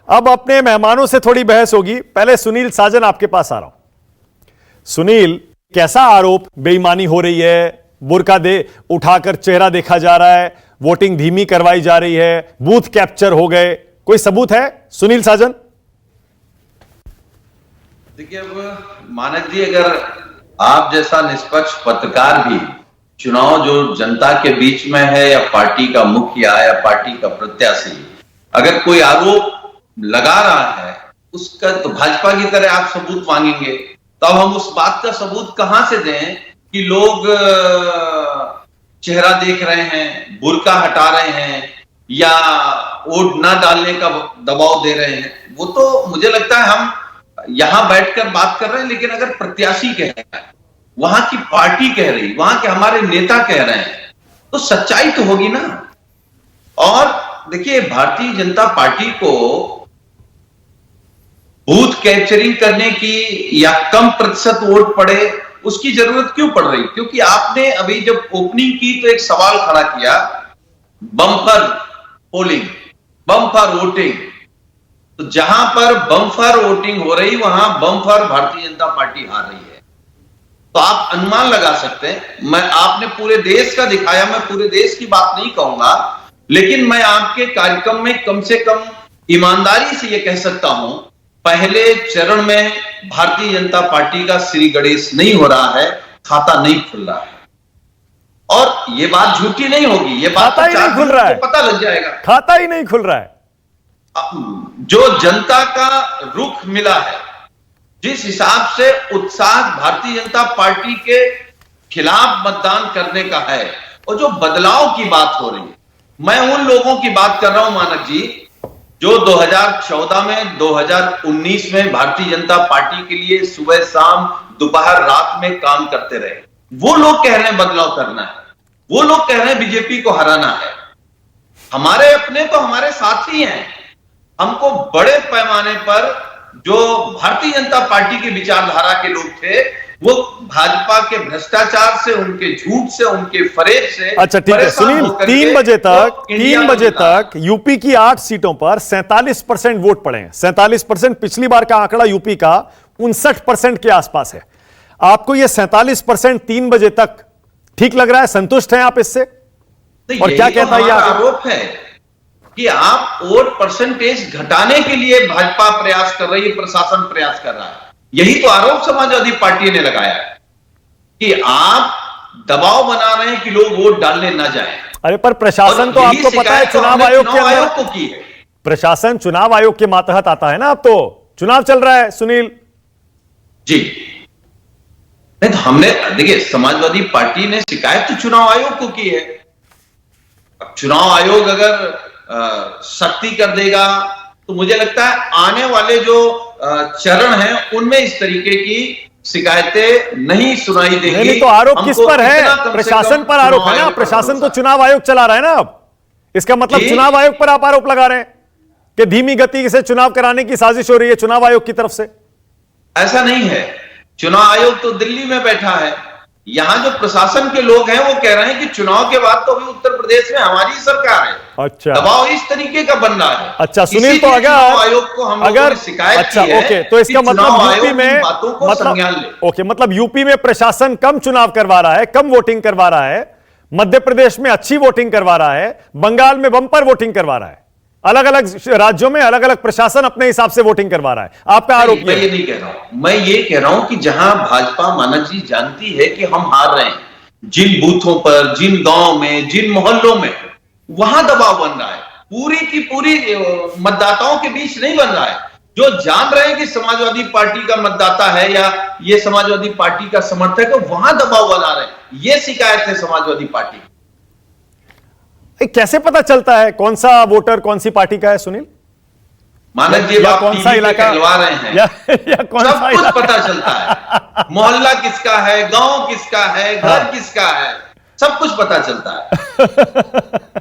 अब अपने मेहमानों से थोड़ी बहस होगी। पहले सुनील साजन आपके पास आ रहा हूं। सुनील, कैसा आरोप? बेईमानी हो रही है, बुर्का दे उठाकर चेहरा देखा जा रहा है, वोटिंग धीमी करवाई जा रही है, बूथ कैप्चर हो गए, कोई सबूत है सुनील साजन? देखिए, अब मानक जी, अगर आप जैसा निष्पक्ष पत्रकार भी चुनाव जो जनता के बीच में है या पार्टी का मुखिया या पार्टी का प्रत्याशी अगर कोई आरोप लगा रहा है उसका, तो भाजपा की तरह आप सबूत मांगेंगे, तो अब हम उस बात का सबूत कहां से दें कि लोग चेहरा देख रहे हैं, बुर्का हटा रहे हैं या वोट ना डालने का दबाव दे रहे हैं? वो तो मुझे लगता है हम यहां बैठकर बात कर रहे हैं, लेकिन अगर प्रत्याशी कह रहा है, वहां की पार्टी कह रही, वहां के हमारे नेता कह रहे हैं, तो सच्चाई तो होगी ना। और देखिए, भारतीय जनता पार्टी को बूथ कैप्चरिंग करने की या कम प्रतिशत वोट पड़े उसकी जरूरत क्यों पड़ रही? क्योंकि आपने अभी जब ओपनिंग की तो एक सवाल खड़ा किया, बम्पर पोलिंग, बम्पर वोटिंग। तो जहां पर बम्पर वोटिंग हो रही वहां बम्पर भारतीय जनता पार्टी हार रही है। तो आप अनुमान लगा सकते हैं। आपने पूरे देश का दिखाया, मैं पूरे देश की बात नहीं कहूंगा, लेकिन मैं आपके कार्यक्रम में कम से कम ईमानदारी से यह कह सकता हूं, पहले चरण में भारतीय जनता पार्टी का श्री गणेश नहीं हो रहा है, खाता नहीं खुल रहा है। और ये बात झूठी नहीं होगी, ये बात खाता ही नहीं खुल रहा है, पता लग जाएगा। खाता ही नहीं खुल रहा है। जो जनता का रुख मिला है, जिस हिसाब से उत्साह भारतीय जनता पार्टी के खिलाफ मतदान करने का है और जो बदलाव की बात हो रही है, मैं उन लोगों की बात कर रहा हूं मानक जी, जो 2014 में 2019 में भारतीय जनता पार्टी के लिए सुबह शाम दोपहर रात में काम करते रहे। वो लोग कह रहे हैं बदलाव करना है, वो लोग कह रहे हैं बीजेपी को हराना है। हमारे अपने तो हमारे साथी हैं। हमको बड़े पैमाने पर जो भारतीय जनता पार्टी की विचारधारा के लोग थे, वो भाजपा के भ्रष्टाचार से, उनके झूठ से, उनके फरेब से। अच्छा ठीक है सुनील, 3 बजे तक यूपी की 8 सीटों पर 47% वोट पड़े हैं। 47%, पिछली बार का आंकड़ा यूपी का 59% के आसपास है। आपको यह 47% 3 बजे तक ठीक लग रहा है? संतुष्ट हैं आप इससे? और क्या कहता है? आरोप है कि आप वोट परसेंटेज घटाने के लिए भाजपा प्रयास कर रही है, प्रशासन प्रयास कर रहा है। यही तो आरोप समाजवादी पार्टी ने लगाया है कि आप दबाव बना रहे हैं कि लोग वोट डालने ना जाएं। अरे पर प्रशासन तो आपको पता है चुनाव आयोग के अंदर को की है। प्रशासन चुनाव आयोग के मातहत आता है ना। अब तो चुनाव चल रहा है सुनील जी। नहीं तो हमने, देखिए, समाजवादी पार्टी ने शिकायत तो चुनाव आयोग को की है। अब चुनाव आयोग अगर सख्ती कर देगा तो मुझे लगता है आने वाले जो चरण हैं उनमें इस तरीके की शिकायतें नहीं सुनाई देंगी। नहीं, तो आरोप किस पर है? प्रशासन पर आरोप है ना। प्रशासन तो चुनाव आयोग चला रहा है ना। अब इसका मतलब चुनाव आयोग पर आप आरोप लगा रहे हैं कि धीमी गति से चुनाव कराने की साजिश हो रही है चुनाव आयोग की तरफ से। ऐसा नहीं है। चुनाव आयोग तो दिल्ली में बैठा है। यहां जो प्रशासन के लोग हैं वो कह रहे हैं कि चुनाव के बाद तो अभी उत्तर प्रदेश में हमारी सरकार है। अच्छा, दबाव इस तरीके का बन रहा है। अच्छा सुनील, तो अगर आयोग को हम लोगों ने शिकायत अच्छा की है, ओके, तो इसका मतलब यूपी में मतलब यूपी में प्रशासन कम चुनाव करवा रहा है, कम वोटिंग करवा रहा है, मध्य प्रदेश में अच्छी वोटिंग करवा रहा है, बंगाल में बंपर वोटिंग करवा रहा है, अलग अलग राज्यों में अलग अलग प्रशासन अपने हिसाब से वोटिंग करवा रहा है। आपका आरोप? मैं ये नहीं कह रहा हूं। मैं ये कह रहा हूं कि जहां भाजपा मानक जी जानती है कि हम हार रहे हैं, जिन बूथों पर, जिन गांव में, जिन मोहल्लों में, वहां दबाव बन रहा है। पूरी की पूरी मतदाताओं के बीच नहीं बन रहा है। जो जान रहे हैं कि समाजवादी पार्टी का मतदाता है या ये समाजवादी पार्टी का समर्थक है, वहां दबाव बना रहे हैं। ये शिकायत है समाजवादी पार्टी। कैसे पता चलता है कौन सा वोटर कौन सी पार्टी का है सुनील? मानक जी, आप कौन सा इलाका कहलवा रहे हैं या कौन सब सा कुछ पता चलता है। मोहल्ला किसका है, गांव किसका है, घर किसका है, सब कुछ पता चलता है।